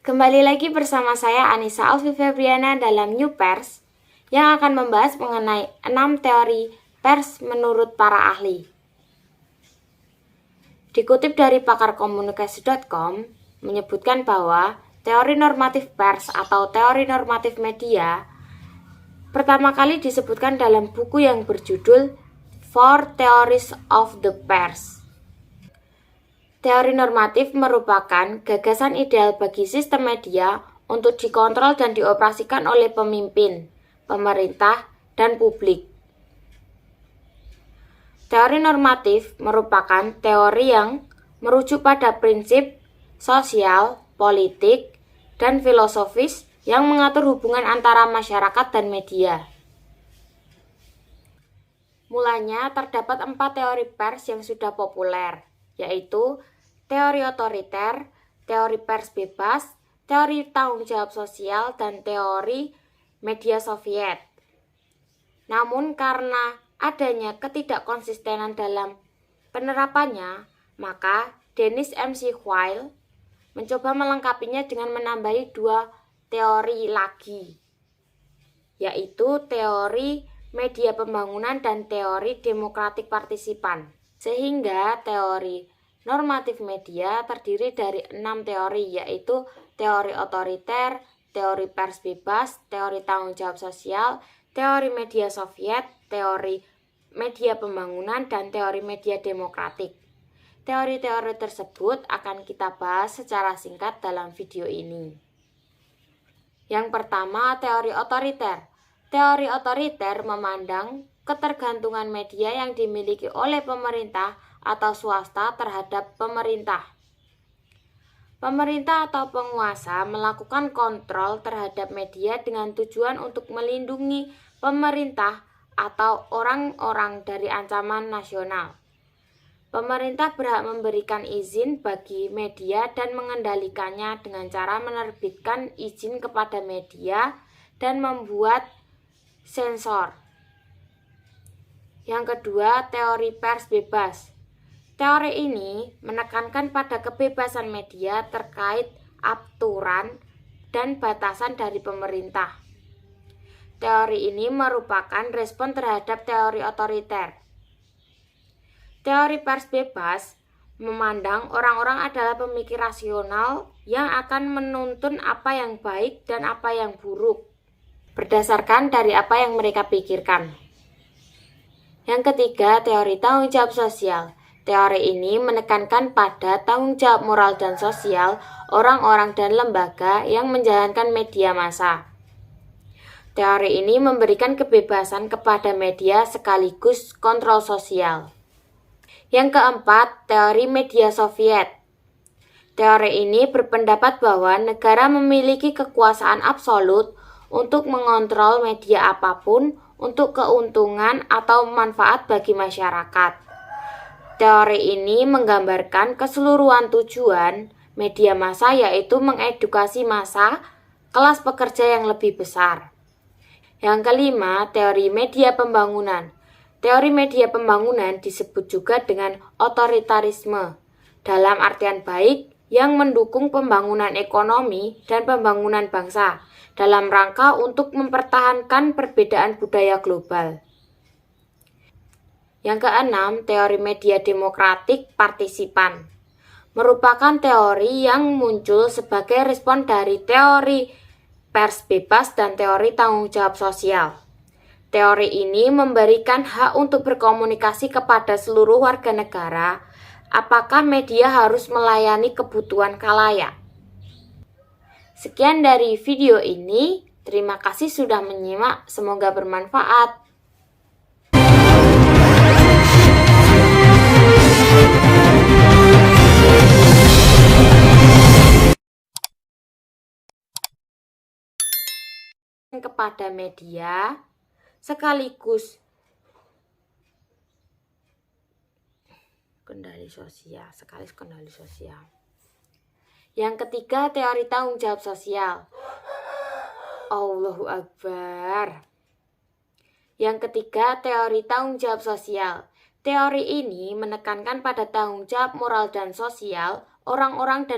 Kembali lagi bersama saya Anissa Alfi Febriana dalam New Pers yang akan membahas mengenai 6 teori pers menurut para ahli. Dikutip dari pakarkomunikasi.com menyebutkan bahwa teori normatif pers atau teori normatif media pertama kali disebutkan dalam buku yang berjudul Four Theories of the Pers. Teori normatif merupakan gagasan ideal bagi sistem media untuk dikontrol dan dioperasikan oleh pemimpin, pemerintah, dan publik. Teori normatif merupakan teori yang merujuk pada prinsip sosial, politik, dan filosofis yang mengatur hubungan antara masyarakat dan media. Mulanya terdapat 4 teori pers yang sudah populer, yaitu teori otoriter, teori pers bebas, teori tanggung jawab sosial, dan teori media Soviet. Namun karena adanya ketidakkonsistenan dalam penerapannya, maka Dennis McWhile mencoba melengkapinya dengan menambahi 2 teori lagi, yaitu teori media pembangunan dan teori demokratik partisipan. Sehingga teori normatif media terdiri dari 6 teori, yaitu teori otoriter, teori pers bebas, teori tanggung jawab sosial, teori media Soviet, teori media pembangunan, dan teori media demokratik. Teori-teori tersebut akan kita bahas secara singkat dalam video ini. Yang pertama, teori otoriter. Teori otoriter memandang ketergantungan media yang dimiliki oleh pemerintah atau swasta terhadap pemerintah. Pemerintah atau penguasa melakukan kontrol terhadap media dengan tujuan untuk melindungi pemerintah atau orang-orang dari ancaman nasional. Pemerintah berhak memberikan izin bagi media dan mengendalikannya dengan cara menerbitkan izin kepada media dan membuat sensor. Yang kedua, teori pers bebas. Teori ini menekankan pada kebebasan media terkait aturan dan batasan dari pemerintah. Teori ini merupakan respon terhadap teori otoriter. Teori pers bebas memandang orang-orang adalah pemikir rasional yang akan menuntun apa yang baik dan apa yang buruk berdasarkan dari apa yang mereka pikirkan. Yang ketiga, teori tanggung jawab sosial. Teori ini menekankan pada tanggung jawab moral dan sosial orang-orang dan lembaga yang menjalankan media massa. Teori ini memberikan kebebasan kepada media sekaligus kontrol sosial. Yang keempat, teori media Soviet. Teori ini berpendapat bahwa negara memiliki kekuasaan absolut untuk mengontrol media apapun untuk keuntungan atau manfaat bagi masyarakat. Teori ini menggambarkan keseluruhan tujuan media massa, yaitu mengedukasi massa kelas pekerja yang lebih besar. Yang kelima, teori media pembangunan. Teori media pembangunan disebut juga dengan otoritarisme dalam artian baik yang mendukung pembangunan ekonomi dan pembangunan bangsa dalam rangka untuk mempertahankan perbedaan budaya global. Yang keenam, teori media demokratik partisipan merupakan teori yang muncul sebagai respon dari teori pers bebas dan teori tanggung jawab sosial. Teori ini memberikan hak untuk berkomunikasi kepada seluruh warga negara, apakah media harus melayani kebutuhan khalayak. Sekian dari video ini, terima kasih sudah menyimak, semoga bermanfaat. Kepada media sekaligus kendali sosial. Yang ketiga, teori tanggung jawab sosial. Allahu Akbar. Yang ketiga, teori tanggung jawab sosial. Teori ini menekankan pada tanggung jawab moral dan sosial orang-orang dan